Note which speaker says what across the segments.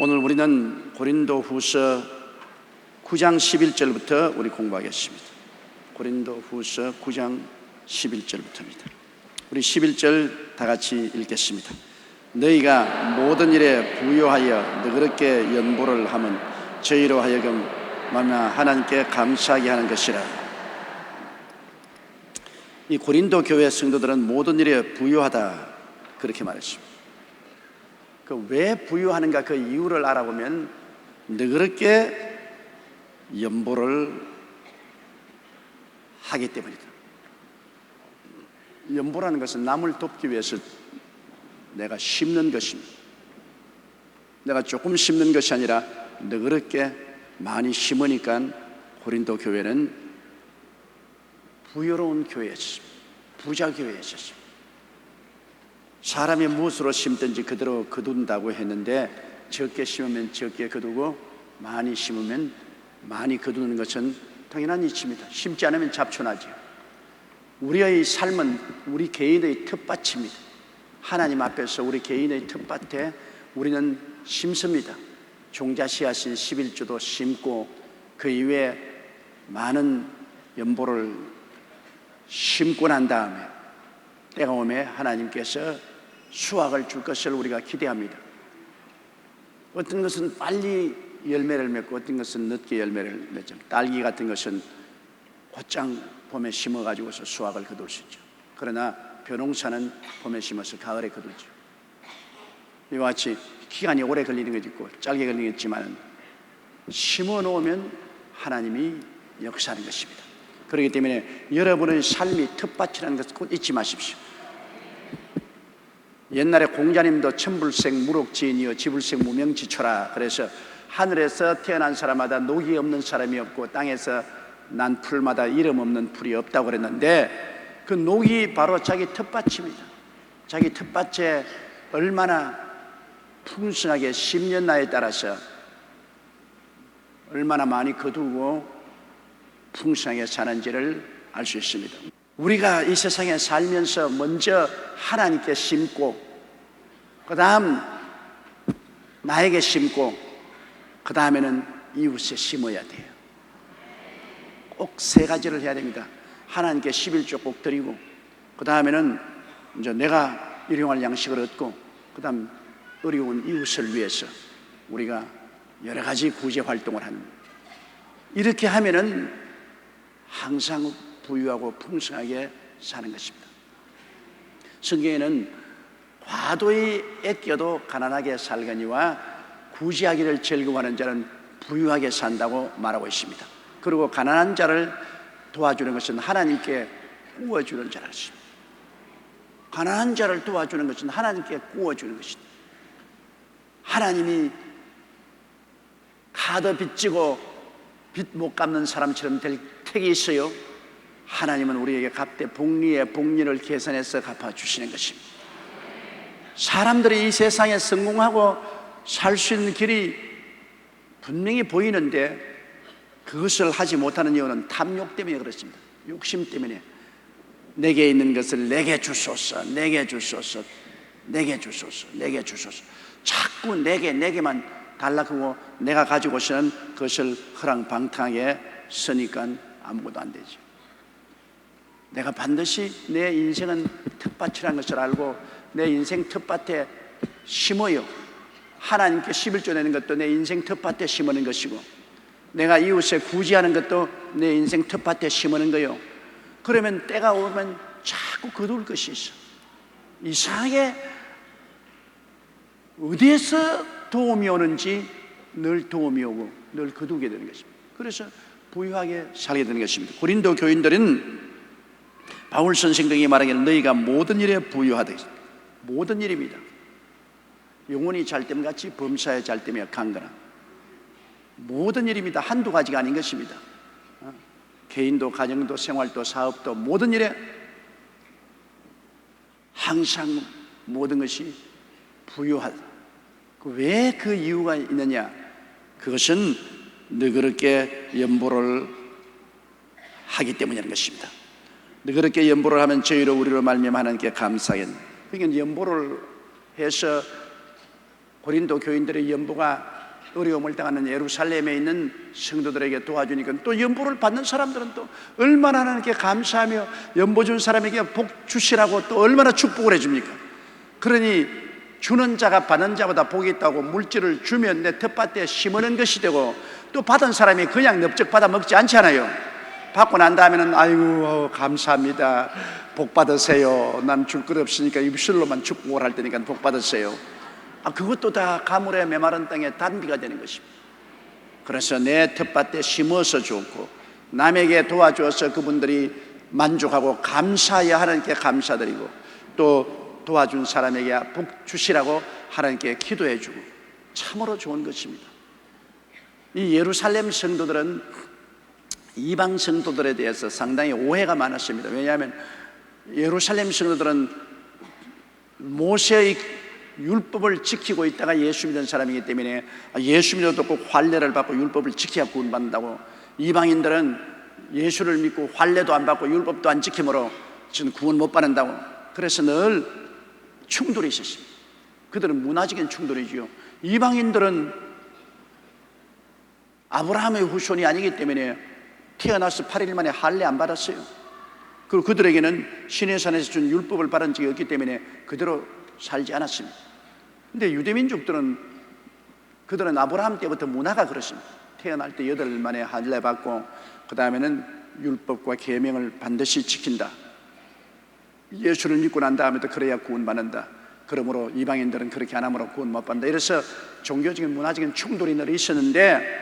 Speaker 1: 오늘 우리는 고린도후서 9장 11절부터 우리 공부하겠습니다. 고린도후서 9장 11절부터입니다. 우리 11절 다 같이 읽겠습니다. 너희가 모든 일에 부요하여 너그럽게 연보를 하면 저희로 하여금 만나 하나님께 감사하게 하는 것이라. 이 고린도 교회 성도들은 모든 일에 부요하다 그렇게 말했습니다. 왜 부유하는가 그 이유를 알아보면 너그럽게 연보를 하기 때문이다. 연보라는 것은 나무를 돕기 위해서 내가 심는 것입니다. 내가 조금 심는 것이 아니라 너그럽게 많이 심으니까 고린도 교회는 부유로운 교회였습니다. 부자 교회였습니다. 사람이 무엇으로 심든지 그대로 거둔다고 했는데 적게 심으면 적게 거두고 많이 심으면 많이 거두는 것은 당연한 이치입니다. 심지 않으면 잡초나죠. 우리의 삶은 우리 개인의 텃밭입니다. 하나님 앞에서 우리 개인의 텃밭에 우리는 심습니다. 종자 씨앗인 11조도 심고 그 이후에 많은 연보를 심고 난 다음에 때가 오면 하나님께서 수확을 줄 것을 우리가 기대합니다. 어떤 것은 빨리 열매를 맺고 어떤 것은 늦게 열매를 맺죠. 딸기 같은 것은 곧장 봄에 심어가지고서 수확을 거둘 수 있죠. 그러나 벼농사는 봄에 심어서 가을에 거두죠. 이와 같이 기간이 오래 걸리는 것이 있고 짧게 걸리는 게 있지만 심어 놓으면 하나님이 역사하는 것입니다. 그렇기 때문에 여러분의 삶이 텃밭이라는 것을 꼭 잊지 마십시오. 옛날에 공자님도 천불생 무록지인이여 지불생 무명지초라. 그래서 하늘에서 태어난 사람마다 녹이 없는 사람이 없고 땅에서 난 풀마다 이름 없는 풀이 없다고 그랬는데 그 녹이 바로 자기 텃밭입니다. 자기 텃밭에 얼마나 풍성하게 심렸나에 따라서 얼마나 많이 거두고 풍성하게 사는지를 알 수 있습니다. 우리가 이 세상에 살면서 먼저 하나님께 심고 그 다음 나에게 심고 그 다음에는 이웃에 심어야 돼요. 꼭 세 가지를 해야 됩니다. 하나님께 11조 꼭 드리고 그 다음에는 이제 내가 일용할 양식을 얻고 그 다음 어려운 이웃을 위해서 우리가 여러 가지 구제 활동을 합니다. 이렇게 하면은 항상 부유하고 풍성하게 사는 것입니다. 성경에는 과도히 아껴도 가난하게 살거니와 구제하기를 즐거워하는 자는 부유하게 산다고 말하고 있습니다. 그리고 가난한 자를 도와주는 것은 하나님께 구워주는 자라 했습니다. 가난한 자를 도와주는 것은 하나님께 구워주는 것입니다. 하나님이 카드 빚지고 빚 못 갚는 사람처럼 될 택이 있어요. 하나님은 우리에게 갚되 복리의 복리를 계산해서 갚아주시는 것입니다. 사람들이 이 세상에 성공하고 살 수 있는 길이 분명히 보이는데 그것을 하지 못하는 이유는 탐욕 때문에 그렇습니다. 욕심 때문에 내게 있는 것을 내게 주소서, 내게 주소서, 내게 주소서, 내게 주소서. 자꾸 내게만 달라고 내가 가지고서는 그것을 허랑방탕하게 쓰니까 아무것도 안 되죠. 내가 반드시 내 인생은 텃밭이라는 것을 알고 내 인생 텃밭에 심어요. 하나님께 11조 내는 것도 내 인생 텃밭에 심는 것이고 내가 이웃에 구제하는 것도 내 인생 텃밭에 심는 거요. 그러면 때가 오면 자꾸 거둘 것이 있어. 이상하게 어디에서 도움이 오는지 늘 도움이 오고 늘 거두게 되는 것입니다. 그래서 부유하게 살게 되는 것입니다. 고린도 교인들은 바울 선생 등이 말하기를 너희가 모든 일에 부유하다. 모든 일입니다. 영혼이 잘 때면 같이 범사에 잘 때면 강거나 모든 일입니다. 한두 가지가 아닌 것입니다. 개인도 가정도 생활도 사업도 모든 일에 항상 모든 것이 부유하다. 왜 그 이유가 있느냐? 그것은 너그럽게 연보를 하기 때문이라는 것입니다. 너그럽게 연보를 하면 저희로 우리로 말미암아 하나님께 감사하겠네. 그러니까 연보를 해서 고린도 교인들의 연보가 어려움을 당하는 예루살렘에 있는 성도들에게 도와주니까 또 연보를 받는 사람들은 또 얼마나 하나님께 감사하며 연보 준 사람에게 복 주시라고 또 얼마나 축복을 해줍니까? 그러니 주는 자가 받는 자보다 복이 있다고 물질을 주면 내 텃밭에 심어놓은 것이 되고, 또 받은 사람이 그냥 넙적 받아 먹지 않잖아요. 받고 난 다음에는 아이고 감사합니다, 복 받으세요, 난 줄 것 없으니까 입술로만 축복을 할 테니까 복 받으세요. 그것도 다 가물에 메마른 땅에 단비가 되는 것입니다. 그래서 내 텃밭에 심어서 좋고, 남에게 도와주어서 그분들이 만족하고 감사해야 하나님께 감사드리고, 또 도와준 사람에게 복 주시라고 하나님께 기도해주고, 참으로 좋은 것입니다. 이 예루살렘 성도들은 이방 성도들에 대해서 상당히 오해가 많았습니다. 왜냐하면 예루살렘 성도들은 모세의 율법을 지키고 있다가 예수 믿는 사람이기 때문에 예수 믿어도 꼭 환례를 받고 율법을 지켜야 구원받는다고, 이방인들은 예수를 믿고 환례도 안 받고 율법도 안 지킴으로 지금 구원 못 받는다고, 그래서 늘 충돌이 있었습니다. 그들은 문화적인 충돌이지요. 이방인들은 아브라함의 후손이 아니기 때문에 태어나서 8일 만에 할례 안 받았어요. 그리고 그들에게는 시내산에서 준 율법을 받은 적이 없기 때문에 그대로 살지 않았습니다. 근데 유대민족들은, 그들은 아브라함 때부터 문화가 그렇습니다. 태어날 때 8일 만에 할례 받고 그 다음에는 율법과 계명을 반드시 지킨다. 예수를 믿고 난 다음에도 그래야 구원받는다. 그러므로 이방인들은 그렇게 안 함으로 구원 못 받는다. 이래서 종교적인 문화적인 충돌이 늘 있었는데,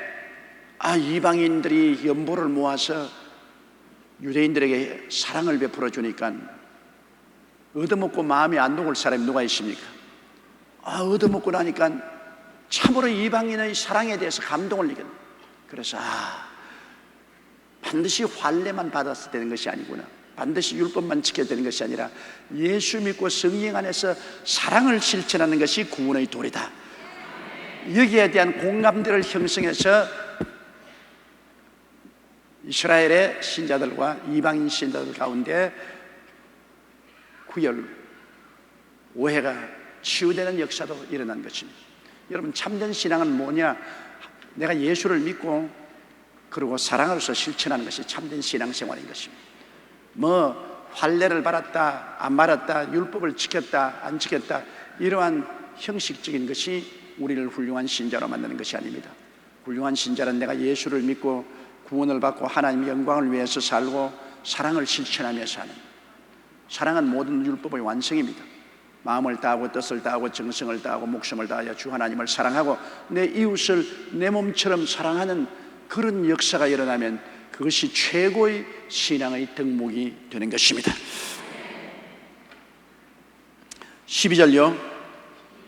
Speaker 1: 이방인들이 연보를 모아서 유대인들에게 사랑을 베풀어 주니까 얻어먹고 마음이 안 녹을 사람이 누가 있습니까? 얻어먹고 나니까 참으로 이방인의 사랑에 대해서 감동을 느꼈다. 그래서 반드시 환례만 받아서 되는 것이 아니구나, 반드시 율법만 지켜야 되는 것이 아니라 예수 믿고 성령 안에서 사랑을 실천하는 것이 구원의 도리다. 여기에 대한 공감대를 형성해서 이스라엘의 신자들과 이방인 신자들 가운데 구별, 오해가 치유되는 역사도 일어난 것입니다. 여러분, 참된 신앙은 뭐냐? 내가 예수를 믿고 그리고 사랑으로서 실천하는 것이 참된 신앙생활인 것입니다. 환례를 받았다 안 받았다, 율법을 지켰다 안 지켰다, 이러한 형식적인 것이 우리를 훌륭한 신자로 만드는 것이 아닙니다. 훌륭한 신자는 내가 예수를 믿고 구원을 받고 하나님의 영광을 위해서 살고 사랑을 실천하며 사는, 사랑은 모든 율법의 완성입니다. 마음을 다하고 뜻을 다하고 정성을 다하고 목숨을 다하여 주 하나님을 사랑하고 내 이웃을 내 몸처럼 사랑하는 그런 역사가 일어나면 그것이 최고의 신앙의 덕목이 되는 것입니다. 12절요.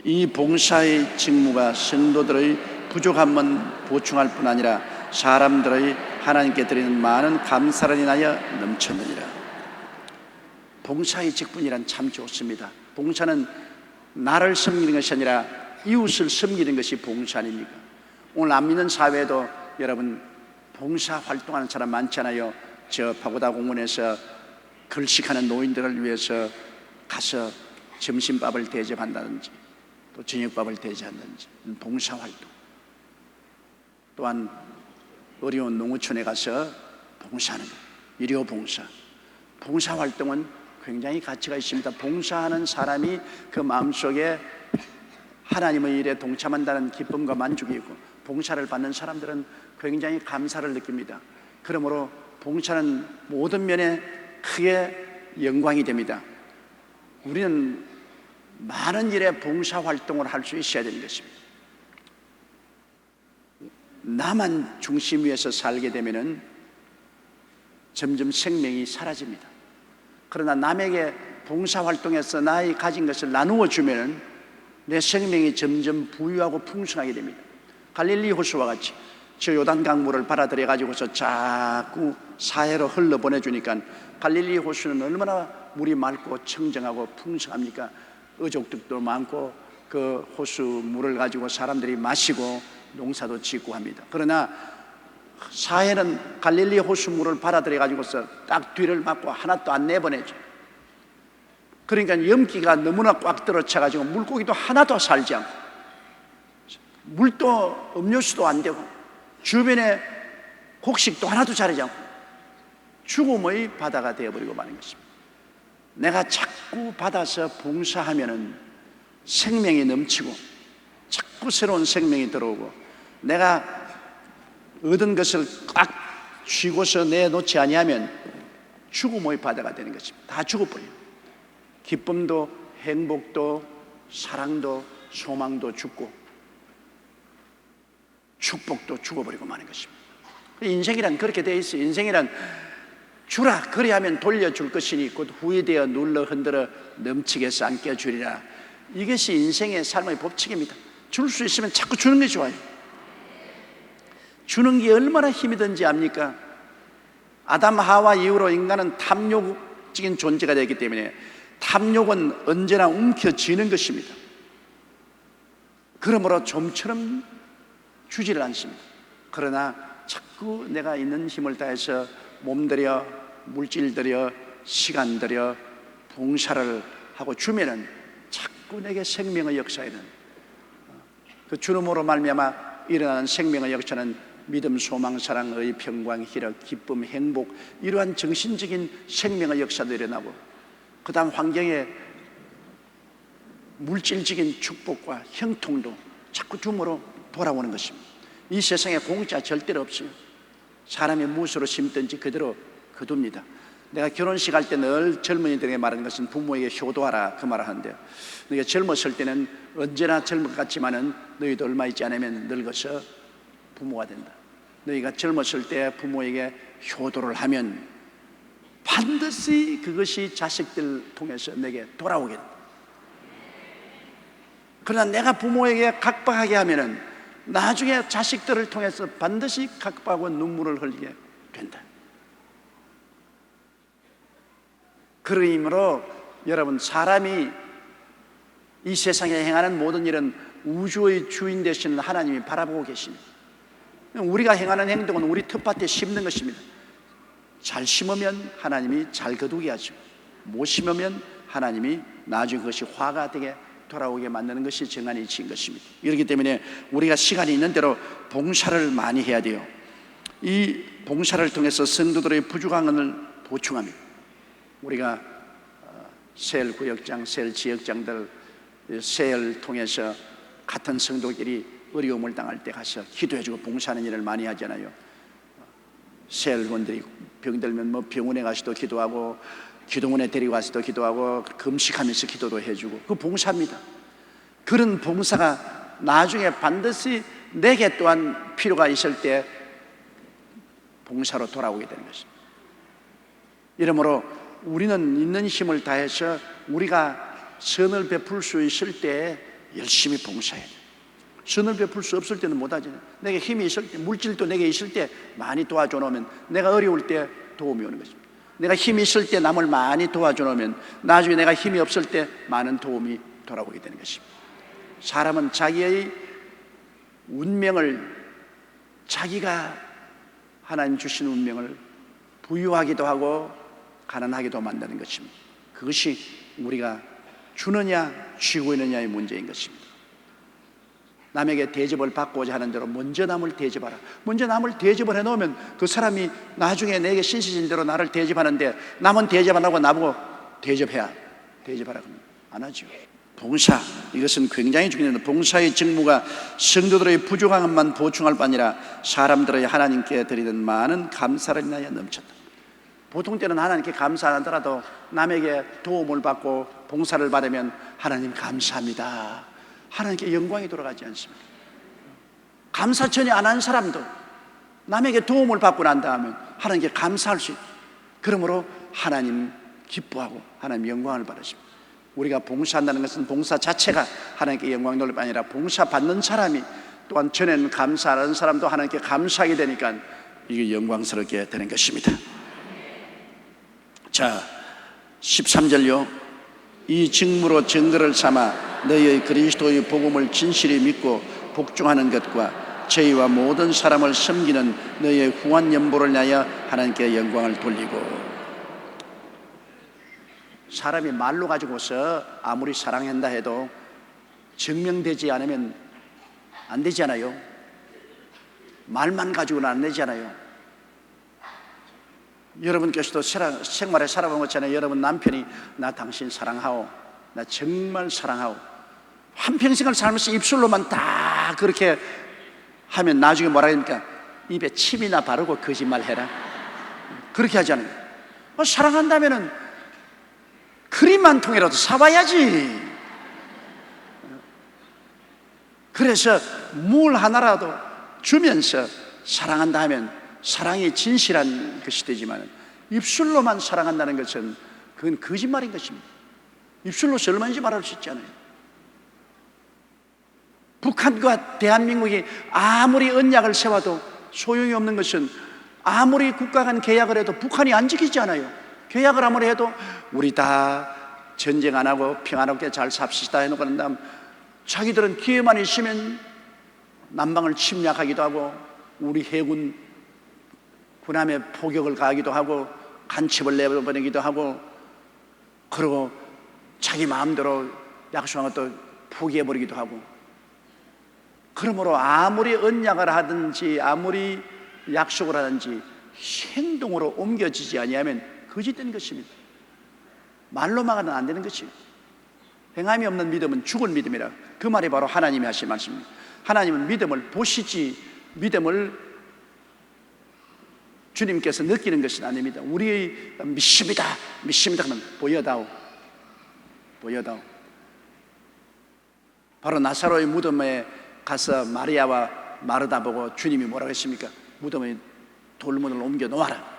Speaker 1: 이 봉사의 직무가 성도들의 부족함은 보충할 뿐 아니라 사람들의 하나님께 드리는 많은 감사를 인하여 넘쳤느니라. 봉사의 직분이란 참 좋습니다. 봉사는 나를 섬기는 것이 아니라 이웃을 섬기는 것이 봉사 아닙니까? 오늘 안 믿는 사회에도 여러분 봉사 활동하는 사람 많잖아요. 저 파고다 공원에서 걸식하는 노인들을 위해서 가서 점심밥을 대접한다든지 또 저녁밥을 대접한다든지 봉사활동, 또한 어려운 농어촌에 가서 봉사하는 것, 일요봉사, 봉사활동은 굉장히 가치가 있습니다. 봉사하는 사람이 그 마음속에 하나님의 일에 동참한다는 기쁨과 만족이 있고, 봉사를 받는 사람들은 굉장히 감사를 느낍니다. 그러므로 봉사는 모든 면에 크게 영광이 됩니다. 우리는 많은 일에 봉사활동을 할 수 있어야 되는 것입니다. 나만 중심 위에서 살게 되면은 점점 생명이 사라집니다. 그러나 남에게 봉사활동에서 나의 가진 것을 나누어 주면은 내 생명이 점점 부유하고 풍성하게 됩니다. 갈릴리 호수와 같이 저 요단강 물을 받아들여 가지고서 자꾸 사해로 흘러 보내주니까 갈릴리 호수는 얼마나 물이 맑고 청정하고 풍성합니까? 어족들도 많고 그 호수 물을 가지고 사람들이 마시고 농사도 짓고 합니다. 그러나 사해는 갈릴리 호수 물을 받아들여 가지고서 딱 뒤를 막고 하나도 안 내보내죠. 그러니까 염기가 너무나 꽉 들어차 가지고 물고기도 하나도 살지 않고, 물도 음료수도 안 되고 주변에 곡식도 하나도 자라지 않고 죽음의 바다가 되어버리고 마는 것입니다. 내가 자꾸 받아서 봉사하면은 생명이 넘치고 자꾸 새로운 생명이 들어오고 내가 얻은 것을 꽉 쥐고서 내놓지 아니하면 죽음의 바다가 되는 것입니다. 다 죽어버려요. 기쁨도 행복도 사랑도 소망도 죽고 축복도 죽어버리고 마는 것입니다. 인생이란 그렇게 되어 있어요. 인생이란 주라 그리하면 돌려줄 것이니 곧 후회되어 눌러 흔들어 넘치게 삼켜 주리라. 이것이 인생의 삶의 법칙입니다. 줄 수 있으면 자꾸 주는 게 좋아요. 주는 게 얼마나 힘이 든지 압니까? 아담 하와 이후로 인간은 탐욕적인 존재가 되기 때문에 탐욕은 언제나 움켜쥐는 것입니다. 그러므로 좀처럼 주지를 않습니다. 그러나 자꾸 내가 있는 힘을 다해서 몸들여 물질 들여 시간 들여 봉사를 하고 주면은 자꾸 내게 생명의 역사에는 그 주름으로 말미암아 일어나는 생명의 역사는 믿음, 소망, 사랑, 의, 평강, 희락, 기쁨, 행복 이러한 정신적인 생명의 역사도 일어나고 그 다음 환경에 물질적인 축복과 형통도 자꾸 줌으로 돌아오는 것입니다. 이 세상에 공짜 절대로 없어요. 사람이 무엇으로 심든지 그대로 거둡니다. 내가 결혼식 할 때 늘 젊은이들에게 말하는 것은 부모에게 효도하라 그 말을 하는데요. 너희가 젊었을 때는 언제나 젊을 것 같지만은 너희도 얼마 있지 않으면 늙어서 부모가 된다. 너희가 젊었을 때 부모에게 효도를 하면 반드시 그것이 자식들 통해서 내게 돌아오게 된다. 그러나 내가 부모에게 각박하게 하면은 나중에 자식들을 통해서 반드시 각박하고 눈물을 흘리게 된다. 그러므로 여러분 사람이 이 세상에 행하는 모든 일은 우주의 주인 되시는 하나님이 바라보고 계십니다. 우리가 행하는 행동은 우리 텃밭에 심는 것입니다. 잘 심으면 하나님이 잘 거두게 하죠. 못 심으면 하나님이 나중에 그것이 화가 되게 돌아오게 만드는 것이 정한 이치인 것입니다. 그렇기 때문에 우리가 시간이 있는 대로 봉사를 많이 해야 돼요. 이 봉사를 통해서 성도들의 부족함을 보충합니다. 우리가 세일 구역장, 세일 지역장들 세일을 통해서 같은 성도끼리 어려움을 당할 때 가서 기도해주고 봉사하는 일을 많이 하잖아요. 세일원들이 병들면 뭐 병원에 가서도 기도하고 기도원에 데리고 가서도 기도하고 금식하면서 기도도 해주고 그 봉사입니다. 그런 봉사가 나중에 반드시 내게 또한 필요가 있을 때 봉사로 돌아오게 되는 것입니다. 이러므로 우리는 있는 힘을 다해서 우리가 선을 베풀 수 있을 때 열심히 봉사해야 돼요. 선을 베풀 수 없을 때는 못하잖아요. 내게 힘이 있을 때, 물질도 내게 있을 때 많이 도와줘 놓으면 내가 어려울 때 도움이 오는 것입니다. 내가 힘이 있을 때 남을 많이 도와줘 놓으면 나중에 내가 힘이 없을 때 많은 도움이 돌아오게 되는 것입니다. 사람은 자기의 운명을 자기가 하나님 주신 운명을 부유하기도 하고 가난하기도 만드는 것입니다. 그것이 우리가 주느냐 쥐고 있느냐의 문제인 것입니다. 남에게 대접을 받고자 하는 대로 먼저 남을 대접하라. 먼저 남을 대접을 해놓으면 그 사람이 나중에 내게 신세진 대로 나를 대접하는데 남은 대접 안 하고 나보고 대접하라 그러면 안 하죠. 봉사, 이것은 굉장히 중요합니다. 봉사의 직무가 성도들의 부족함만 보충할 뿐 아니라 사람들의 하나님께 드리는 많은 감사를 인하여 넘쳤다. 보통 때는 하나님께 감사 안 하더라도 남에게 도움을 받고 봉사를 받으면 하나님 감사합니다, 하나님께 영광이 돌아가지 않습니다. 감사 전혀 안 한 사람도 남에게 도움을 받고 난 다음에 하나님께 감사할 수 있다. 그러므로 하나님 기뻐하고 하나님 영광을 받으십니다. 우리가 봉사한다는 것은 봉사 자체가 하나님께 영광 돌릴 뿐 아니라 봉사 받는 사람이 또한 전에는 감사하는 사람도 하나님께 감사하게 되니까 이게 영광스럽게 되는 것입니다. 자, 13절요. 이 직무로 증거를 삼아 너희의 그리스도의 복음을 진실히 믿고 복종하는 것과 저희와 모든 사람을 섬기는 너희의 후한 연보를 위하여 하나님께 영광을 돌리고. 사람이 말로 가지고서 아무리 사랑한다 해도 증명되지 않으면 안 되잖아요. 말만 가지고는 안 되잖아요. 여러분께서도 생활에 살아본 것처럼 여러분 남편이 나 당신 사랑하오, 나 정말 사랑하오, 한평생을 살면서 입술로만 다 그렇게 하면 나중에 뭐라 합니까? 입에 침이나 바르고 거짓말해라, 그렇게 하잖아요. 사랑한다면은 그림 한 통이라도 사와야지. 그래서 물 하나라도 주면서 사랑한다 하면 사랑이 진실한 것이 되지만, 입술로만 사랑한다는 것은 그건 거짓말인 것입니다. 입술로서 얼마든지 말할 수 있잖아요. 북한과 대한민국이 아무리 언약을 세워도 소용이 없는 것은, 아무리 국가 간 계약을 해도 북한이 안 지키지 않아요. 계약을 아무리 해도 우리 다 전쟁 안 하고 평화롭게 잘 삽시다 해놓고 난 다음 자기들은 기회만 있으면 남방을 침략하기도 하고 우리 해군 군함에 포격을 가하기도 하고 간첩을 내보내기도 하고, 그리고 자기 마음대로 약속한 것도 포기해버리기도 하고, 그러므로 아무리 언약을 하든지 아무리 약속을 하든지 행동으로 옮겨지지 아니하면 거짓된 것입니다. 말로만은 안 되는 것입니다. 행함이 없는 믿음은 죽은 믿음이라. 그 말이 바로 하나님이 하신 말씀입니다. 하나님은 믿음을 보시지, 믿음을 주님께서 느끼는 것은 아닙니다. 우리의 믿습니다, 믿습니다 하면 보여다오, 보여다오. 바로 나사로의 무덤에 가서 마리아와 마르다 보고 주님이 뭐라고 했습니까? 무덤에 돌문을 옮겨 놓아라.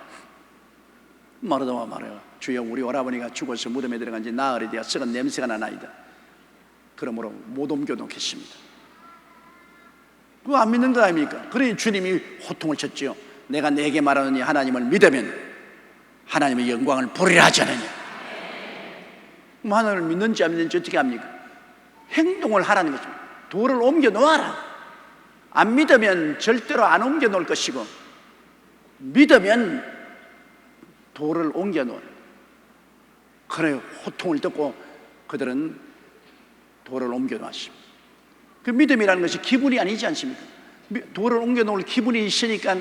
Speaker 1: 마르다와 마리아, 주여 우리 오라버니가 죽어서 무덤에 들어간 지 나흘이 되어 썩은 냄새가 나나이다. 그러므로 못 옮겨 놓겠습니다. 그거 안 믿는 거 아닙니까? 그러니 주님이 호통을 쳤죠. 내가 네게 말하느니 하나님을 믿으면 하나님의 영광을 보리라 하지 않느냐. 하나님을 믿는지 안 믿는지 어떻게 합니까? 행동을 하라는 것입니다. 돌을 옮겨 놓아라. 안 믿으면 절대로 안 옮겨 놓을 것이고, 믿으면 돌을 옮겨 놓아라. 그래 호통을 듣고 그들은 돌을 옮겨 놓았습니다. 그 믿음이라는 것이 기분이 아니지 않습니까? 돌을 옮겨 놓을 기분이 있으니까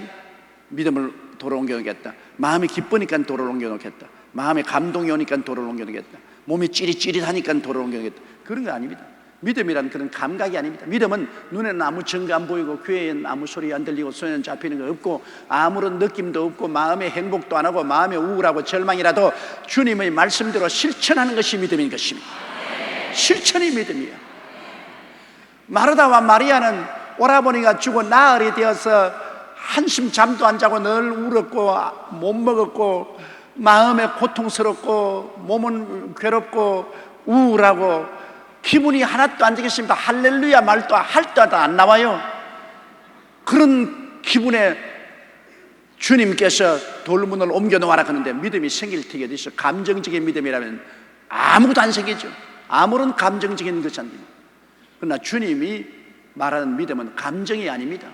Speaker 1: 믿음을 돌을 옮겨 놓겠다. 마음이 기쁘니까 돌을 옮겨 놓겠다. 마음에 감동이 오니까 돌을 옮겨 놓겠다. 몸이 찌릿찌릿하니까 돌을 옮겨 놓겠다. 그런 거 아닙니다. 믿음이란 그런 감각이 아닙니다. 믿음은 눈에는 아무 증거 안 보이고 귀에는 아무 소리 안 들리고 손에는 잡히는 거 없고 아무런 느낌도 없고 마음에 행복도 안 하고 마음에 우울하고 절망이라도 주님의 말씀대로 실천하는 것이 믿음인 것입니다. 실천이 믿음이에요. 마르다와 마리아는 오라버니가 죽어 나흘이 되어서 한심 잠도 안 자고 늘 울었고 못 먹었고 마음에 고통스럽고 몸은 괴롭고 우울하고 기분이 하나도 안 되겠습니다. 할렐루야 말도 할 때도 안 나와요. 그런 기분에 주님께서 돌문을 옮겨 놓아라 그러는데 믿음이 생길 테게 되죠. 감정적인 믿음이라면 아무것도 안 생기죠. 아무런 감정적인 것이 안 됩니다. 그러나 주님이 말하는 믿음은 감정이 아닙니다.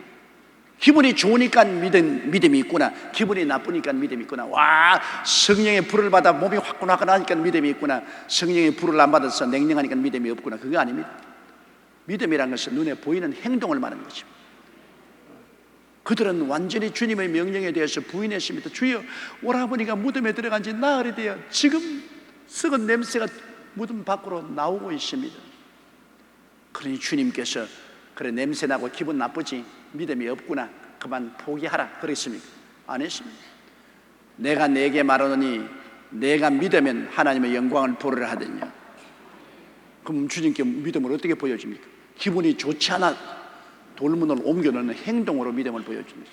Speaker 1: 기분이 좋으니까 믿음이 있구나, 기분이 나쁘니까 믿음이 있구나, 와 성령의 불을 받아 몸이 화끈화끈하니까 믿음이 있구나, 성령의 불을 안 받아서 냉랭하니까 믿음이 없구나, 그거 아닙니다. 믿음이라는 것은 눈에 보이는 행동을 말하는 것입니다. 그들은 완전히 주님의 명령에 대해서 부인했습니다. 주여 오라버니가 무덤에 들어간 지 나흘이 되어 지금 썩은 냄새가 무덤 밖으로 나오고 있습니다. 그러니 주님께서 그래 냄새나고 기분 나쁘지, 믿음이 없구나, 그만 포기하라 그랬습니까? 안 했습니다. 내가 네게 말하노니 내가 믿으면 하나님의 영광을 보리라 하더냐. 그럼 주님께 믿음을 어떻게 보여줍니까? 기분이 좋지 않아 돌문을 옮겨놓는 행동으로 믿음을 보여줍니다.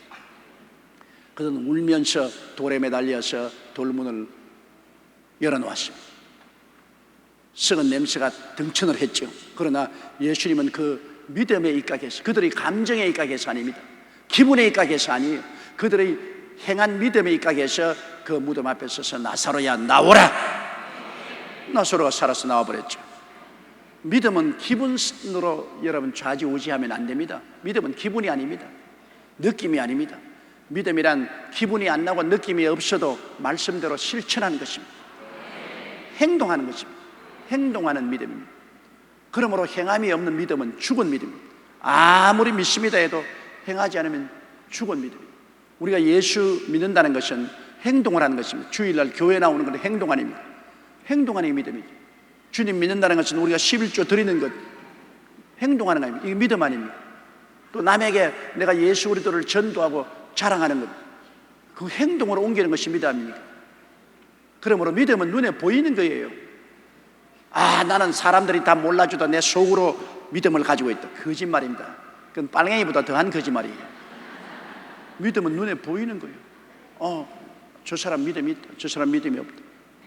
Speaker 1: 그들은 울면서 돌에 매달려서 돌문을 열어놓았습니다. 썩은 냄새가 등천을 했죠. 그러나 예수님은 그 믿음에 입각해서, 그들의 감정에 입각해서 아닙니다. 기분에 입각해서 아니에요. 그들의 행한 믿음에 입각해서 그 무덤 앞에 서서 나사로야 나오라. 나사로가 살아서 나와버렸죠. 믿음은 기분으로 여러분 좌지우지하면 안 됩니다. 믿음은 기분이 아닙니다. 느낌이 아닙니다. 믿음이란 기분이 안 나고 느낌이 없어도 말씀대로 실천하는 것입니다. 행동하는 것입니다. 행동하는 믿음입니다. 그러므로 행함이 없는 믿음은 죽은 믿음입니다. 아무리 믿습니다 해도 행하지 않으면 죽은 믿음이에요. 우리가 예수 믿는다는 것은 행동을 하는 것입니다. 주일날 교회 나오는 건 행동 아닙니다. 행동하는 게 믿음이죠. 주님 믿는다는 것은 우리가 11조 드리는 것, 행동하는 겁니다. 이게 믿음 아닙니까? 또 남에게 내가 예수 그리스도를 전도하고 자랑하는 것, 그 행동으로 옮기는 것이 믿음 아닙니까? 그러므로 믿음은 눈에 보이는 거예요. 아, 나는 사람들이 다 몰라줘도 내 속으로 믿음을 가지고 있다. 거짓말입니다. 그건 빨갱이보다 더한 거짓말이에요. 믿음은 눈에 보이는 거예요. 저 사람 믿음이 있다, 저 사람 믿음이 없다.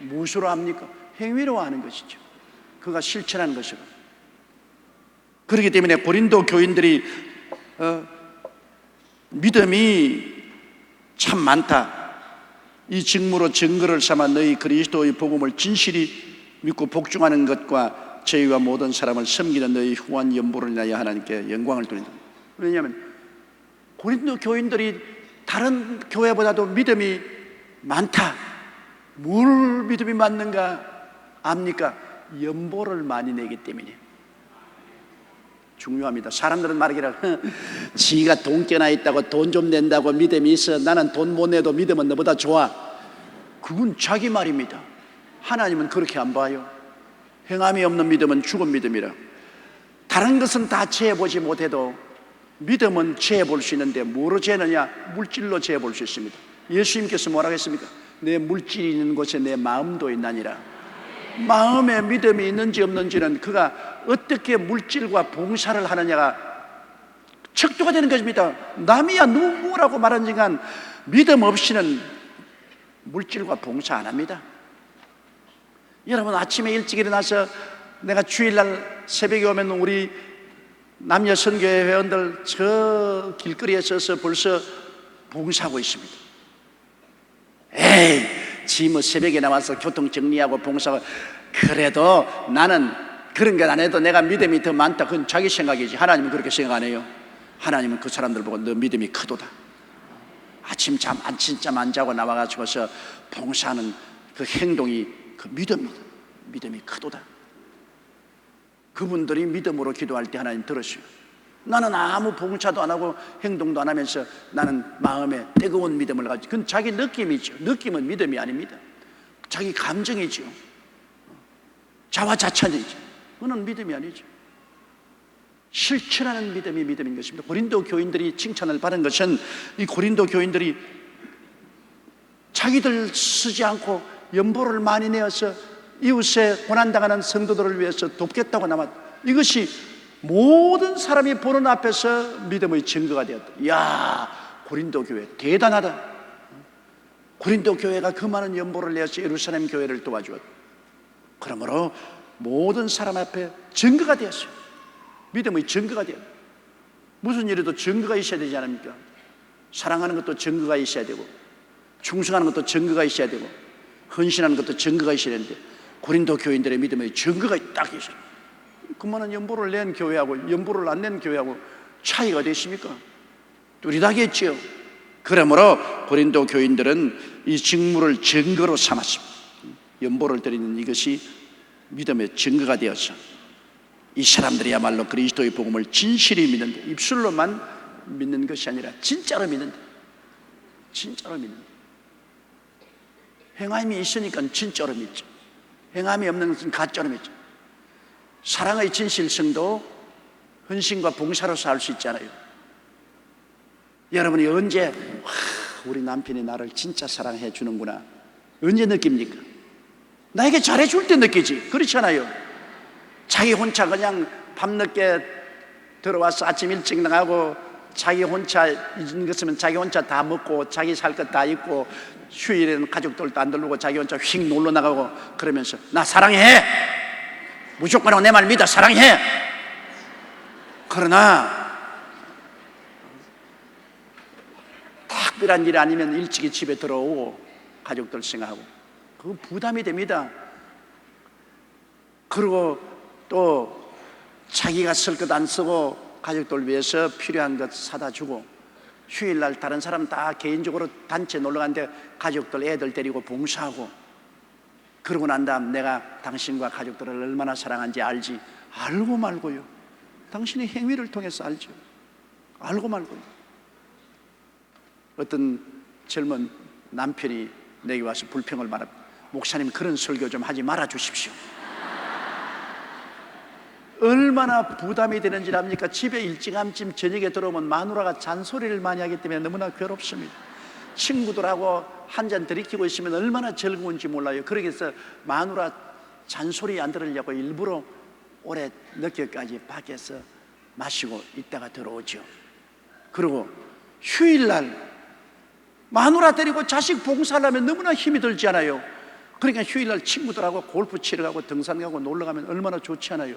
Speaker 1: 무엇으로 합니까? 행위로 하는 것이죠. 그가 실천하는 것이고. 그렇기 때문에 고린도 교인들이 믿음이 참 많다. 이 직무로 증거를 삼아 너희 그리스도의 복음을 진실히 믿고 복종하는 것과 저희와 모든 사람을 섬기는 너희 후한 연보를 인하여 하나님께 영광을 돌린다. 왜냐하면 고린도 교인들이 다른 교회보다도 믿음이 많다. 뭘 믿음이 많는가 압니까? 연보를 많이 내기 때문이에요. 중요합니다. 사람들은 말하기를 지가 돈 깨나 있다고 돈 좀 낸다고 믿음이 있어. 나는 돈 못 내도 믿음은 너보다 좋아. 그건 자기 말입니다. 하나님은 그렇게 안 봐요. 행함이 없는 믿음은 죽은 믿음이라. 다른 것은 다 재보지 못해도 믿음은 재볼 수 있는데 뭐로 재느냐? 물질로 재볼 수 있습니다. 예수님께서 뭐라고 했습니까? 내 물질이 있는 곳에 내 마음도 있나니라. 마음에 믿음이 있는지 없는지는 그가 어떻게 물질과 봉사를 하느냐가 척도가 되는 것입니다. 남이야 누구라고 말하는 간 믿음 없이는 물질과 봉사 안 합니다. 여러분, 아침에 일찍 일어나서 내가 주일날 새벽에 오면 우리 남녀 선교회 회원들 저 길거리에 서서 벌써 봉사하고 있습니다. 에이, 뭐 새벽에 나와서 교통 정리하고 봉사하고. 그래도 나는 그런 것 안 해도 내가 믿음이 더 많다. 그건 자기 생각이지. 하나님은 그렇게 생각 안 해요. 하나님은 그 사람들 보고 너 믿음이 크도다. 아침 진짜 안 자고 나와가지고서 봉사하는 그 행동이 그 믿음이 크도다. 그분들이 믿음으로 기도할 때 하나님 들으시오. 나는 아무 봉사도 안 하고 행동도 안 하면서 나는 마음에 뜨거운 믿음을 가지고, 그건 자기 느낌이죠. 느낌은 믿음이 아닙니다. 자기 감정이죠. 자화자찬이죠. 그건 믿음이 아니죠. 실천하는 믿음이 믿음인 것입니다. 고린도 교인들이 칭찬을 받은 것은 이 고린도 교인들이 자기들 쓰지 않고 연보를 많이 내어서 이웃에 고난당하는 성도들을 위해서 돕겠다고 남았다. 이것이 모든 사람이 보는 앞에서 믿음의 증거가 되었다. 이야, 고린도 교회 대단하다. 고린도 교회가 그 많은 연보를 내어서 예루살렘 교회를 도와주었다. 그러므로 모든 사람 앞에 증거가 되었어요. 믿음의 증거가 되었다. 무슨 일에도 증거가 있어야 되지 않습니까? 사랑하는 것도 증거가 있어야 되고, 충성하는 것도 증거가 있어야 되고, 헌신하는 것도 증거가 있어야 되는데 고린도 교인들의 믿음의 증거가 딱 있어요. 그만한 연보를 낸 교회하고 연보를 안 낸 교회하고 차이가 되십니까? 뚜렷하겠지요. 그러므로 고린도 교인들은 이 직무를 증거로 삼았습니다. 연보를 드리는 이것이 믿음의 증거가 되어서 이 사람들이야말로 그리스도의 복음을 진실히 믿는다. 입술로만 믿는 것이 아니라 진짜로 믿는다. 진짜로 믿는다. 행함이 있으니까 진짜로 믿죠. 행함이 없는 것은 가짜로 믿죠. 사랑의 진실성도 헌신과 봉사로서 할 수 있잖아요. 여러분이 언제 우리 남편이 나를 진짜 사랑해 주는구나, 언제 느낍니까? 나에게 잘해줄 때 느끼지. 그렇잖아요. 자기 혼자 그냥 밤늦게 들어와서 아침 일찍 나가고 자기 혼자 잊은 것이면 자기 혼자 다 먹고 자기 살 것 다 입고 휴일에는 가족들도 안 들르고 자기 혼자 휙 놀러 나가고 그러면서 나 사랑해, 무조건 내 말 믿어, 사랑해. 그러나 특별한 일이 아니면 일찍이 집에 들어오고 가족들 생각하고 그건 부담이 됩니다. 그리고 또 자기가 쓸 것 안 쓰고 가족들 위해서 필요한 것 사다 주고, 휴일날 다른 사람 다 개인적으로 단체 놀러 가는데 가족들 애들 데리고 봉사하고, 그러고 난 다음 내가 당신과 가족들을 얼마나 사랑한지 알지. 알고 말고요. 당신의 행위를 통해서 알죠. 알고 말고. 어떤 젊은 남편이 내게 와서 불평을 말합니다. 목사님, 그런 설교 좀 하지 말아 주십시오. 얼마나 부담이 되는지 압니까? 집에 일찌감치 저녁에 들어오면 마누라가 잔소리를 많이 하기 때문에 너무나 괴롭습니다. 친구들하고 한잔 들이키고 있으면 얼마나 즐거운지 몰라요. 그러기서 마누라 잔소리 안 들으려고 일부러 오래 늦게까지 밖에서 마시고 있다가 들어오죠. 그리고 휴일날 마누라 데리고 자식 봉사하려면 너무나 힘이 들지 않아요? 그러니까 휴일날 친구들하고 골프 치러 가고 등산 가고 놀러 가면 얼마나 좋지 않아요?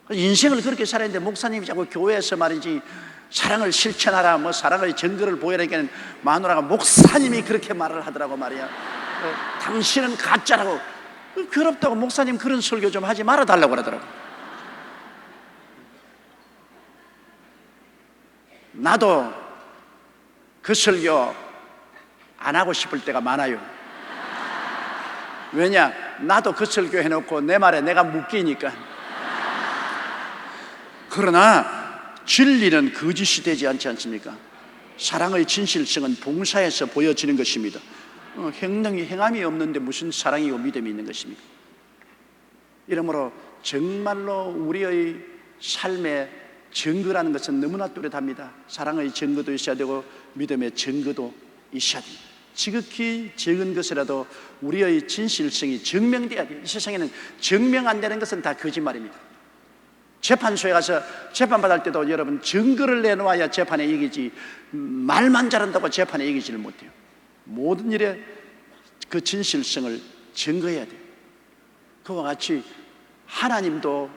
Speaker 1: 인생을 그렇게 살아야 되는데 목사님이 자꾸 교회에서 말이지 사랑을 실천하라, 뭐 사랑의 증거를 보여라니까 마누라가 목사님이 그렇게 말을 하더라고 말이야. 당신은 가짜라고. 괴롭다고 목사님 그런 설교 좀 하지 말아달라고 그러더라고. 나도 그 설교 안 하고 싶을 때가 많아요. 왜냐? 나도 그 설교 해놓고 내 말에 내가 묶이니까. 그러나 진리는 거짓이 되지 않지 않습니까? 사랑의 진실성은 봉사에서 보여지는 것입니다. 행함이 없는데 무슨 사랑이고 믿음이 있는 것입니까? 이러므로 정말로 우리의 삶의 증거라는 것은 너무나 뚜렷합니다. 사랑의 증거도 있어야 되고 믿음의 증거도 있어야 됩니다. 지극히 적은 것이라도 우리의 진실성이 증명돼야 돼요. 이 세상에는 증명 안 되는 것은 다 거짓말입니다. 재판소에 가서 재판받을 때도 여러분 증거를 내놓아야 재판에 이기지, 말만 잘한다고 재판에 이기지를 못해요. 모든 일에 그 진실성을 증거해야 돼요. 그와 같이 하나님도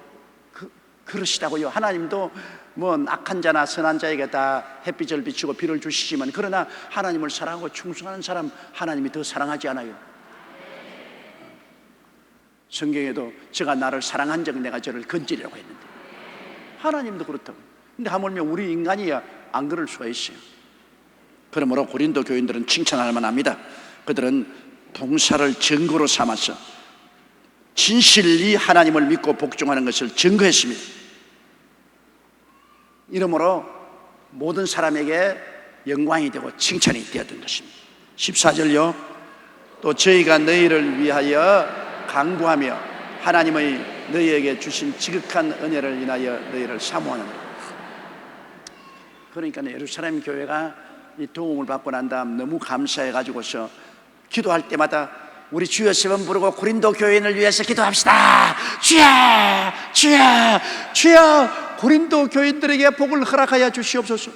Speaker 1: 그러시다고요. 하나님도 뭐 악한 자나 선한 자에게 다 햇빛을 비추고 비를 주시지만, 그러나 하나님을 사랑하고 충성하는 사람 하나님이 더 사랑하지 않아요? 성경에도 저가 나를 사랑한 적 내가 저를 건지려고 했는데, 하나님도 그렇다고. 근데 하물며 우리 인간이야 안 그럴 수가 있어요. 그러므로 고린도 교인들은 칭찬할 만합니다. 그들은 봉사를 증거로 삼아서 진실리 하나님을 믿고 복종하는 것을 증거했습니다. 이러므로 모든 사람에게 영광이 되고 칭찬이 되었던 것입니다. 14절요. 또 저희가 너희를 위하여 간구하며 하나님의 너희에게 주신 지극한 은혜를 인하여 너희를 사모하는 것. 그러니까 예루살렘 교회가 이 도움을 받고 난 다음 너무 감사해 가지고서 기도할 때마다 우리 주여 세 번 부르고 고린도 교인을 위해서 기도합시다. 주여, 주여, 주여, 고린도 교인들에게 복을 허락하여 주시옵소서.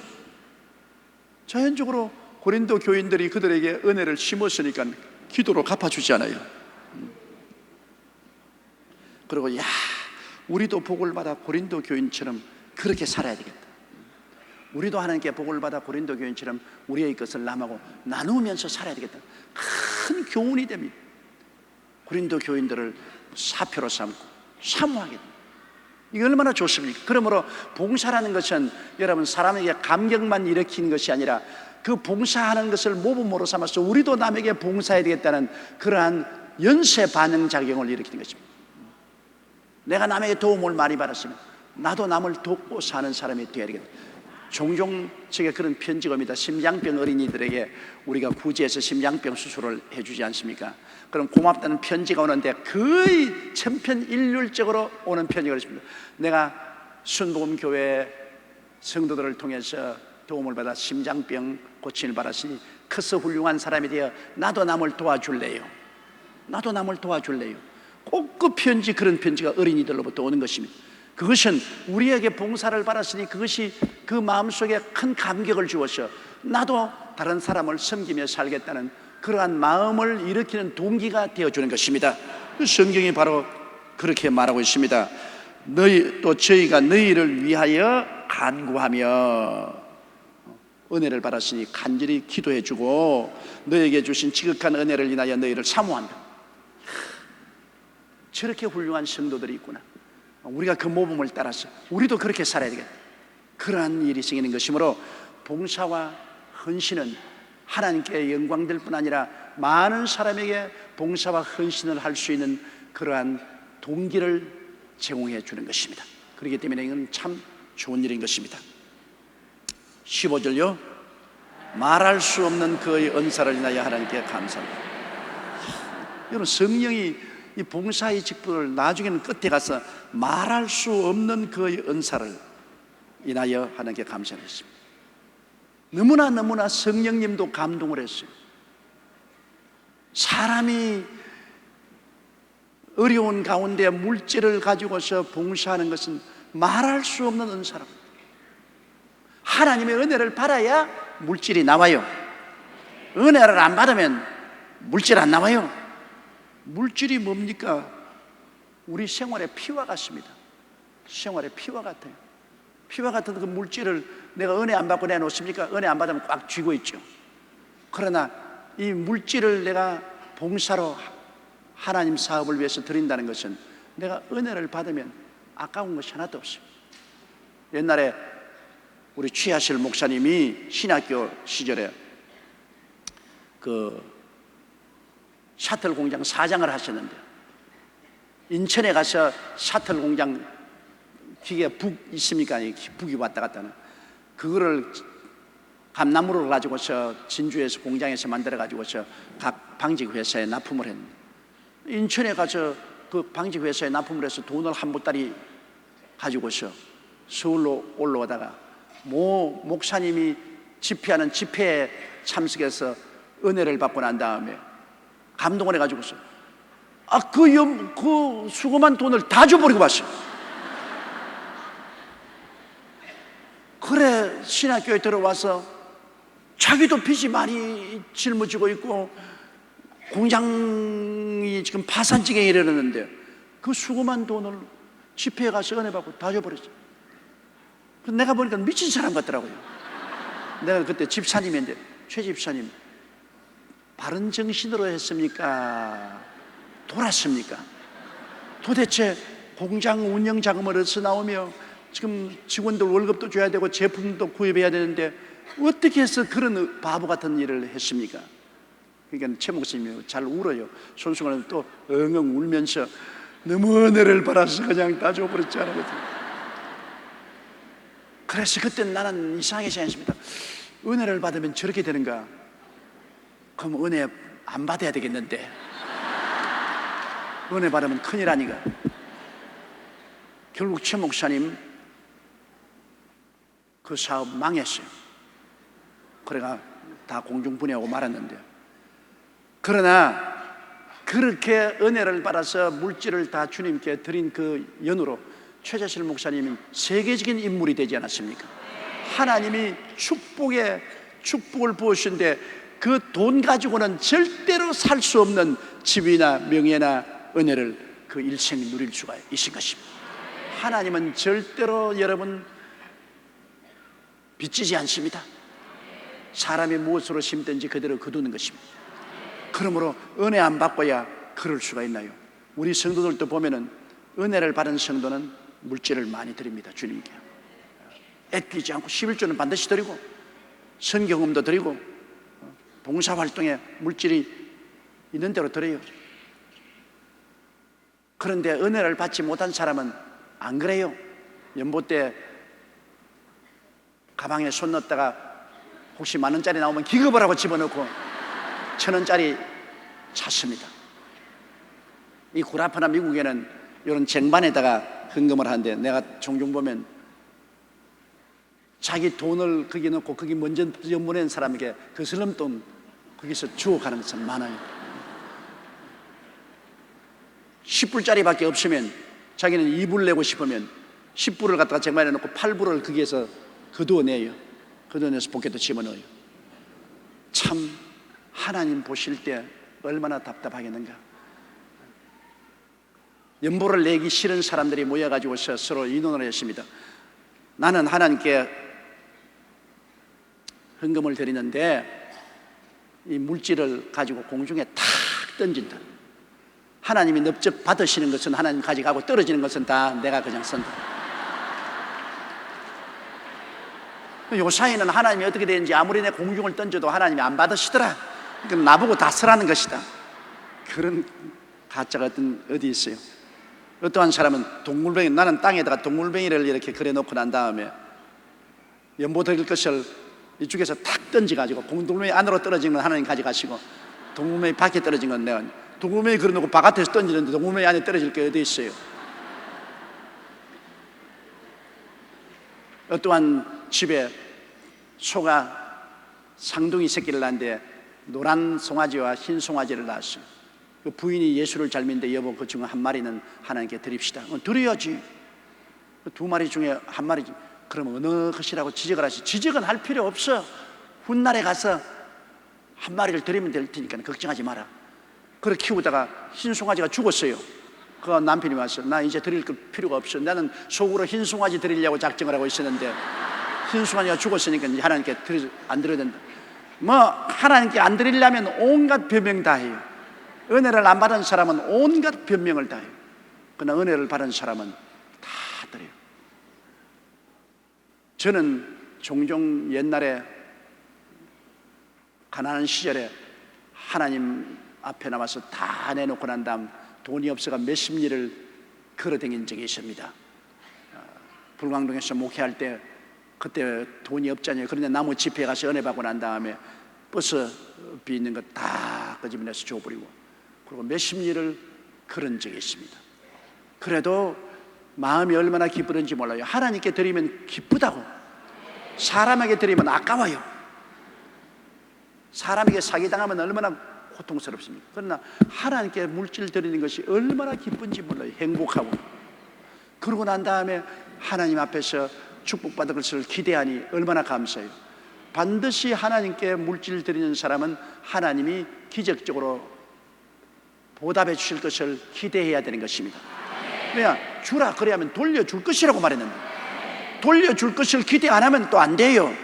Speaker 1: 자연적으로 고린도 교인들이 그들에게 은혜를 심었으니까 기도로 갚아주지 않아요. 그리고 야, 우리도 복을 받아 고린도 교인처럼 그렇게 살아야 되겠다. 우리도 하나님께 복을 받아 고린도 교인처럼 우리의 것을 남하고 나누면서 살아야 되겠다. 큰 교훈이 됩니다. 고린도 교인들을 사표로 삼고 사모하게 됩니다. 이게 얼마나 좋습니까? 그러므로 봉사라는 것은 여러분 사람에게 감격만 일으키는 것이 아니라 그 봉사하는 것을 모범으로 삼아서 우리도 남에게 봉사해야 되겠다는 그러한 연쇄 반응 작용을 일으키는 것입니다. 내가 남에게 도움을 많이 받았으면 나도 남을 돕고 사는 사람이 되어야 되겠다. 종종 제게 그런 편지가 옵니다. 심장병 어린이들에게 우리가 구제해서 심장병 수술을 해주지 않습니까? 그럼 고맙다는 편지가 오는데 거의 천편일률적으로 오는 편지가 있습니다. 내가 순복음교회 성도들을 통해서 도움을 받아 심장병 고침을 받았으니 커서 훌륭한 사람이 되어 나도 남을 도와줄래요. 나도 남을 도와줄래요. 꼭 그 편지, 그런 편지가 어린이들로부터 오는 것입니다. 그것은 우리에게 봉사를 받았으니 그것이 그 마음속에 큰 감격을 주어서 나도 다른 사람을 섬기며 살겠다는 그러한 마음을 일으키는 동기가 되어주는 것입니다. 성경이 바로 그렇게 말하고 있습니다. 또 저희가 너희를 위하여 간구하며 은혜를 받았으니 간절히 기도해주고 너희에게 주신 지극한 은혜를 인하여 너희를 사모한다. 저렇게 훌륭한 성도들이 있구나. 우리가 그 모범을 따라서 우리도 그렇게 살아야 되겠다. 그러한 일이 생기는 것이므로 봉사와 헌신은 하나님께 영광될 뿐 아니라 많은 사람에게 봉사와 헌신을 할 수 있는 그러한 동기를 제공해 주는 것입니다. 그렇기 때문에 이건 참 좋은 일인 것입니다. 15절요. 말할 수 없는 그의 은사를 인하여 하나님께 감사합니다. 여러분, 성령이 이 봉사의 직분을 나중에는 끝에 가서 말할 수 없는 그의 은사를 인하여 하나님께 감사했습니다. 너무나 성령님도 감동을 했어요. 사람이 어려운 가운데 물질을 가지고서 봉사하는 것은 말할 수 없는 은사랍니다. 하나님의 은혜를 받아야 물질이 나와요. 은혜를 안 받으면 물질 안 나와요. 물질이 뭡니까? 우리 생활의 피와 같습니다. 생활의 피와 같아요. 피와 같은 그 물질을 내가 은혜 안 받고 내놓습니까? 은혜 안 받으면 꽉 쥐고 있죠. 그러나 이 물질을 내가 봉사로 하나님 사업을 위해서 드린다는 것은 내가 은혜를 받으면 아까운 것이 하나도 없어요. 옛날에 우리 취하실 목사님이 신학교 시절에 그 샤틀 공장 사장을 하셨는데, 인천에 가서 샤틀 공장 기계 북 있습니까? 북이 왔다 갔다 하는 그거를 감나무를 가지고서 진주에서 공장에서 만들어 가지고서 각 방직 회사에 납품을 했는데, 인천에 가서 그 방직 회사에 납품을 해서 돈을 한 보따리 가지고서 서울로 올라오다가 모 목사님이 집회하는 집회에 참석해서 은혜를 받고 난 다음에 감동을 해가지고서 그 수고만 돈을 다 줘버리고 왔어요. 그래 신학교에 들어와서 자기도 빚이 많이 짊어지고 있고 공장이 지금 파산지경에 이르렀는데 그 수고만 돈을 집회에 가서 은혜 받고 다 줘버렸어요. 내가 보니까 미친 사람 같더라고요. 내가 그때 집사님인데, 최 집사님 바른 정신으로 했습니까? 돌았습니까? 도대체 공장 운영 자금을 어디서 나오며 지금 직원들 월급도 줘야 되고 제품도 구입해야 되는데 어떻게 해서 그런 바보 같은 일을 했습니까? 그러니까 최 목사님이 잘 울어요. 손수건을 또 엉엉 울면서 너무 은혜를 받아서 그냥 다 줘버렸지 않았거든요. 그래서 그때 나는 이상하게 생각했습니다. 은혜를 받으면 저렇게 되는가? 그럼 은혜 안 받아야 되겠는데, 은혜 받으면 큰일 아니가? 결국 최 목사님 그 사업 망했어요. 그래가 다 공중분해하고 말았는데, 그러나 그렇게 은혜를 받아서 물질을 다 주님께 드린 그 연으로 최자실 목사님은 세계적인 인물이 되지 않았습니까? 하나님이 축복을 부으신데 그 돈 가지고는 절대로 살 수 없는 집이나 명예나 은혜를 그 일생 누릴 수가 있을 것입니다. 하나님은 절대로 여러분 빚지지 않습니다. 사람이 무엇으로 심든지 그대로 거두는 것입니다. 그러므로 은혜 안 받고야 그럴 수가 있나요? 우리 성도들도 보면은 은혜를 받은 성도는 물질을 많이 드립니다. 주님께 아끼지 않고 11조는 반드시 드리고 선경험도 드리고 봉사활동에 물질이 있는 대로 드려요. 그런데 은혜를 받지 못한 사람은 안 그래요. 연보 때 가방에 손 넣었다가 혹시 10,000원짜리 나오면 기겁을 하고 집어넣고 1,000원짜리 찾습니다. 이 구라파나 미국에는 이런 쟁반에다가 헌금을 하는데 내가 종종 보면 자기 돈을 거기 넣고 거기 먼저 보낸 사람에게 그 슬럼돈 거기서 주워가는 것은 많아요. 10불짜리밖에 없으면 자기는 2불 내고 싶으면 10불을 갖다가 쟁반에 넣고 8불을 거기에서 거두어내요. 거두어내서 포켓에 집어넣어요. 참 하나님 보실 때 얼마나 답답하겠는가. 연보를 내기 싫은 사람들이 모여가지고서 서로 의논을 했습니다. 나는 하나님께 헌금을 드리는데 이 물질을 가지고 공중에 탁 던진다. 하나님이 넓적 받으시는 것은 하나님 가져가고 떨어지는 것은 다 내가 그냥 쓴다. 요 사이는 하나님이 어떻게 되는지 아무리 내 공중을 던져도 하나님이 안 받으시더라. 그러니까 나보고 다 쓰라는 것이다. 그런 가짜가 어디 있어요? 어떠한 사람은 동물뱅이, 나는 땅에다가 동물뱅이를 이렇게 그려놓고 난 다음에 연보 드릴 것을 이쪽에서 탁 던져가지고 동물뱅이 안으로 떨어진 건 하나님 가져가시고 동물뱅이 밖에 떨어진 건 내가, 동물뱅이 그려놓고 바깥에서 던지는데 동물뱅이 안에 떨어질 게 어디 있어요? 어떠한 집에 소가 상둥이 새끼를 낳는데 노란 송아지와 흰 송아지를 낳았어요. 그 부인이 예수를 잘 믿는데 여보 그 중에 한 마리는 하나님께 드립시다. 드려야지. 두 마리 중에 한 마리지. 그럼 어느 것이라고 지적을 하시? 지적은 할 필요 없어. 훗날에 가서 한 마리를 드리면 될 테니까 걱정하지 마라. 그렇게 키우다가 흰 송아지가 죽었어요. 그 남편이 와서 나 이제 드릴 필요가 없어. 나는 속으로 흰 송아지 드리려고 작정을 하고 있었는데 흰 송아지가 죽었으니까 이제 하나님께 안 드려야 된다. 뭐 하나님께 안 드리려면 온갖 변명 다 해요. 은혜를 안 받은 사람은 온갖 변명을 다 해요. 그러나 은혜를 받은 사람은 다 드려요. 저는 종종 옛날에 가난한 시절에 하나님 앞에 나와서 다 내놓고 난 다음 돈이 없어가 몇십 리를 걸어다닌 적이 있습니다. 불광동에서 목회할 때 그때 돈이 없잖아요. 그런데 나무 집회에 가서 은혜 받고 난 다음에 버스비 있는 거 다 끄집어내서 줘버리고 그리고 몇십 리를 걸은 적이 있습니다. 그래도 마음이 얼마나 기쁘는지 몰라요. 하나님께 드리면 기쁘다고. 사람에게 드리면 아까워요. 사람에게 사기당하면 얼마나 고통스럽습니까? 그러나 하나님께 물질 드리는 것이 얼마나 기쁜지 몰라요. 행복하고. 그러고 난 다음에 하나님 앞에서 축복받을 것을 기대하니 얼마나 감사해요. 반드시 하나님께 물질 드리는 사람은 하나님이 기적적으로 보답해 주실 것을 기대해야 되는 것입니다. 왜냐? 주라 그래야면 돌려줄 것이라고 말했는데 돌려줄 것을 기대 안 하면 또 안 돼요.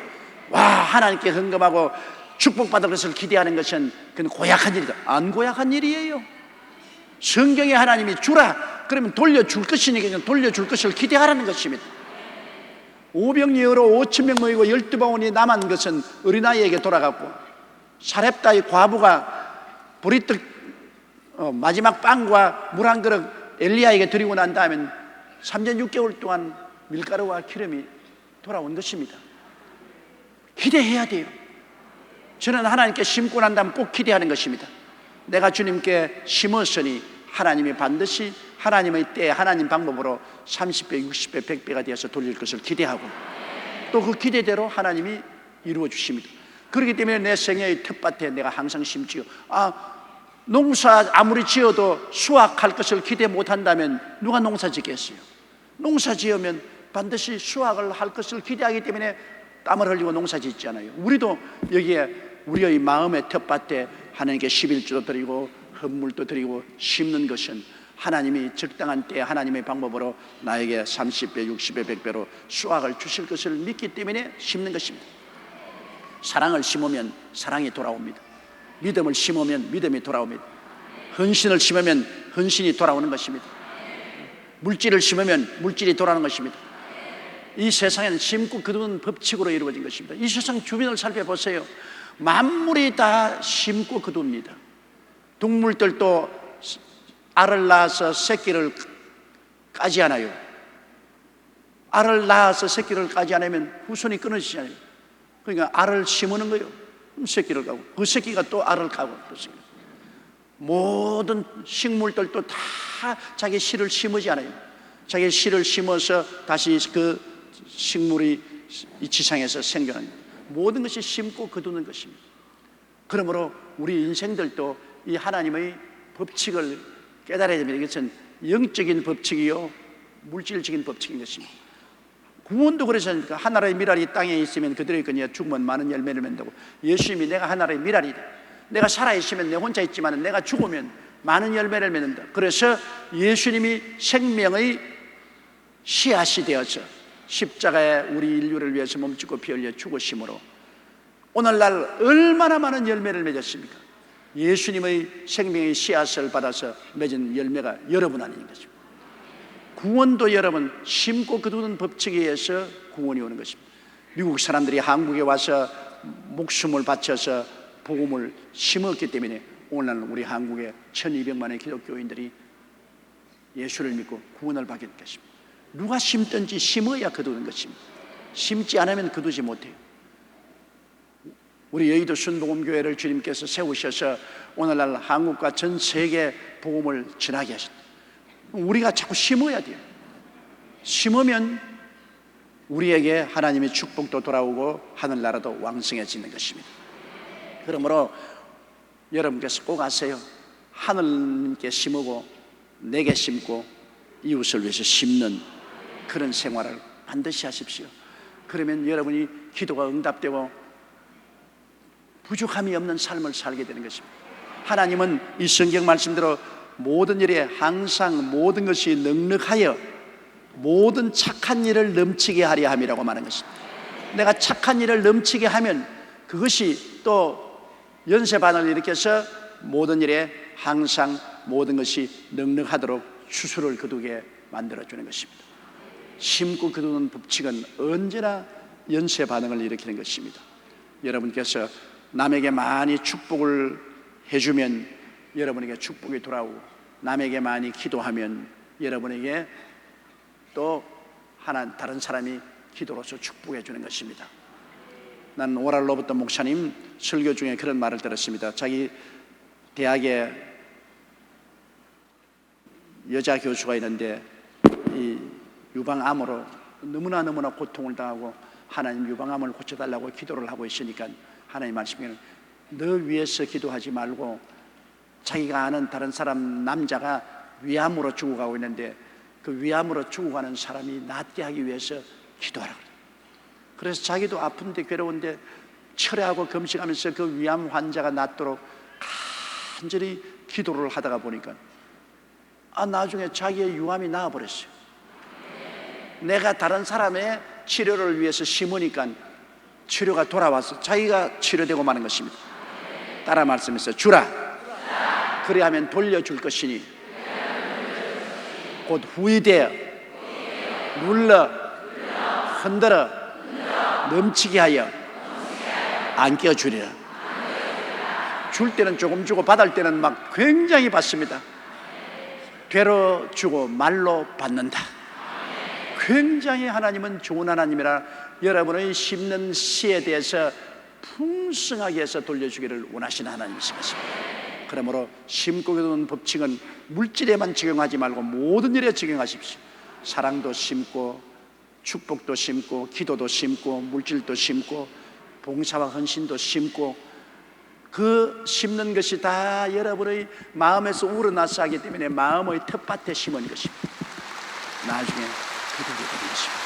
Speaker 1: 와, 하나님께 헌금하고 축복받을 것을 기대하는 것은 그건 고약한 일이다. 안 고약한 일이에요. 성경에 하나님이 주라 그러면 돌려줄 것이니까 돌려줄 것을 기대하라는 것입니다. 오병이어로 5,000명 모이고 12바구니 남은 것은 어린아이에게 돌아갔고 사렙다의 과부가 보리떡 마지막 빵과 물 한 그릇 엘리야에게 드리고 난 다음엔 3년 6개월 동안 밀가루와 기름이 돌아온 것입니다. 기대해야 돼요. 저는 하나님께 심고 난 다음 꼭 기대하는 것입니다. 내가 주님께 심었으니 하나님이 반드시 하나님의 때에 하나님 방법으로 30배, 60배, 100배가 되어서 돌릴 것을 기대하고 또 그 기대대로 하나님이 이루어 주십니다. 그렇기 때문에 내 생애의 텃밭에 내가 항상 심지요. 농사 아무리 지어도 수확할 것을 기대 못한다면 누가 농사 짓겠어요? 농사 지으면 반드시 수확을 할 것을 기대하기 때문에 땀을 흘리고 농사 짓잖아요. 우리도 여기에 우리의 마음의 텃밭에 하나님께 11조도 드리고 헌물도 드리고 심는 것은 하나님이 적당한 때에 하나님의 방법으로 나에게 30배, 60배, 100배로 수확을 주실 것을 믿기 때문에 심는 것입니다. 사랑을 심으면 사랑이 돌아옵니다. 믿음을 심으면 믿음이 돌아옵니다. 헌신을 심으면 헌신이 돌아오는 것입니다. 물질을 심으면 물질이 돌아오는 것입니다. 이 세상에는 심고 거두는 법칙으로 이루어진 것입니다. 이 세상 주변을 살펴보세요. 만물이 다 심고 거둡니다. 동물들도 알을 낳아서 새끼를 까지 않아요. 알을 낳아서 새끼를 까지 않으면 후손이 끊어지잖아요. 그러니까 알을 심는 거예요. 새끼를 까고 그 새끼가 또 알을 까고 그렇습니다. 모든 식물들도 다 자기 씨를 심지 않아요. 자기 씨를 심어서 다시 그 식물이 이 지상에서 생겨나는 모든 것이 심고 거두는 것입니다. 그러므로 우리 인생들도 이 하나님의 법칙을 깨달아야 됩니다. 이것은 영적인 법칙이요 물질적인 법칙인 것입니다. 구원도 그래서 하나라의 미랄이 땅에 있으면 그들의 거니에 죽으면 많은 열매를 맺는다고. 예수님이 내가 하나라의 미랄이다. 내가 살아있으면 내 혼자 있지만 내가 죽으면 많은 열매를 맺는다. 그래서 예수님이 생명의 씨앗이 되어서 십자가에 우리 인류를 위해서 몸짓고 피 흘려 죽으심으로 오늘날 얼마나 많은 열매를 맺었습니까? 예수님의 생명의 씨앗을 받아서 맺은 열매가 여러분 아닌 것입니다. 구원도 여러분 심고 거두는 법칙에 의해서 구원이 오는 것입니다. 미국 사람들이 한국에 와서 목숨을 바쳐서 복음을 심었기 때문에 오늘날 우리 한국에 1200만의 기독교인들이 예수를 믿고 구원을 받게 될 것입니다. 누가 심든지 심어야 거두는 것입니다. 심지 않으면 거두지 못해요. 우리 여의도 순복음교회를 주님께서 세우셔서 오늘날 한국과 전 세계 복음을 전하게 하셨다. 우리가 자꾸 심어야 돼요. 심으면 우리에게 하나님의 축복도 돌아오고 하늘나라도 왕성해지는 것입니다. 그러므로 여러분께서 꼭 아세요. 하늘님께 심고 내게 심고 이웃을 위해서 심는 그런 생활을 반드시 하십시오. 그러면 여러분이 기도가 응답되고 부족함이 없는 삶을 살게 되는 것입니다. 하나님은 이 성경 말씀대로 모든 일에 항상 모든 것이 넉넉하여 모든 착한 일을 넘치게 하려 함이라고 말하는 것입니다. 내가 착한 일을 넘치게 하면 그것이 또 연쇄반응을 일으켜서 모든 일에 항상 모든 것이 넉넉하도록 추수를 거두게 만들어주는 것입니다. 심고 거두는 법칙은 언제나 연쇄반응을 일으키는 것입니다. 여러분께서 남에게 많이 축복을 해주면 여러분에게 축복이 돌아오고, 남에게 많이 기도하면 여러분에게 또 다른 사람이 기도로서 축복해 주는 것입니다. 난 오랄 로버트 목사님 설교 중에 그런 말을 들었습니다. 자기 대학에 여자 교수가 있는데 이 유방암으로 너무나 고통을 당하고 하나님 유방암을 고쳐달라고 기도를 하고 있으니까 하나님 말씀에는 너 위해서 기도하지 말고 자기가 아는 다른 사람 남자가 위암으로 죽어가고 있는데 그 위암으로 죽어가는 사람이 낫게 하기 위해서 기도하라고 그래요. 그래서 자기도 아픈데 괴로운데 철회하고 금식하면서 그 위암 환자가 낫도록 간절히 기도를 하다가 보니까 나중에 자기의 유암이 나아버렸어요. 내가 다른 사람의 치료를 위해서 심으니까 치료가 돌아와서 자기가 치료되고 마는 것입니다. 따라 말씀했어요. 주라. 그리하면 돌려줄 것이니 곧 후이되어 눌러 흔들어 넘치게 하여 안 끼어주리라. 줄 때는 조금 주고 받을 때는 막 굉장히 받습니다. 되로 주고 말로 받는다. 굉장히 하나님은 좋은 하나님이라 여러분의 심는 씨에 대해서 풍성하게 해서 돌려주기를 원하시는 하나님이신 것입니다. 그러므로 심고 거두는 법칙은 물질에만 적용하지 말고 모든 일에 적용하십시오. 사랑도 심고 축복도 심고 기도도 심고 물질도 심고 봉사와 헌신도 심고 그 심는 것이 다 여러분의 마음에서 우러나서 하기 때문에 마음의 텃밭에 심은 것입니다. 나중에 거두게 되는 것입니다.